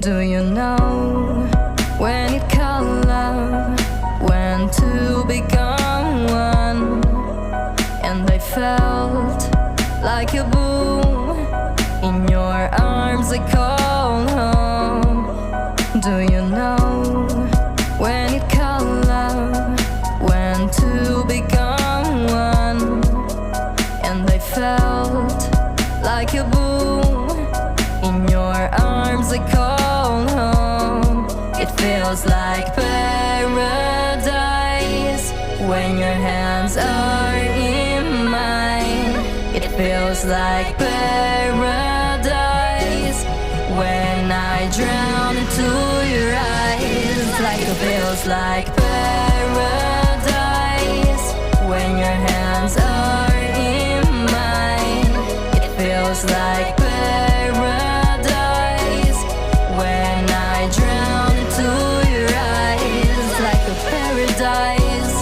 Do you know when it call love, when to become one? And I felt like a boom in your arms, I call home. Do you know when it call love, when to become one? And I felt like a boom in your arms, I call home. It feels like paradise when your hands are in mine. It feels like paradise when I drown into your eyes. Like it feels like paradise when your hands are in mine. It feels like paradise when I drown into your eyes. Like a paradise.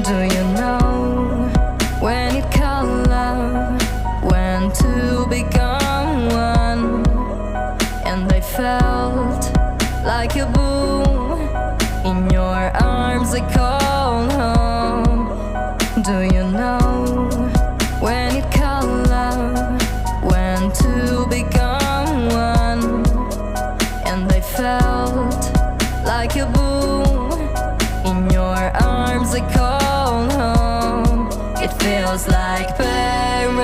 Do you know when it call love, when to become one? And I felt like a boom in your arms, I call home. Do you know when it call love, when to become one? And I felt like a boom in your arms, I call home. It feels like paradise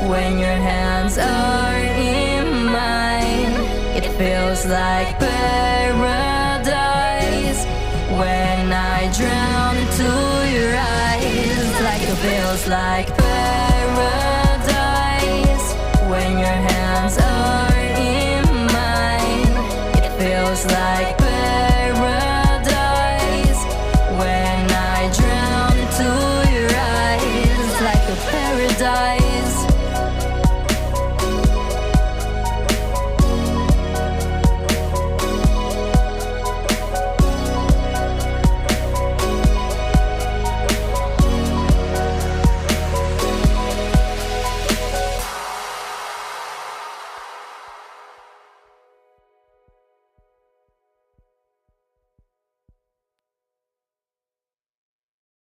when your hands are in mine. It feels like paradise when I drown into your eyes. Like it feels like paradise.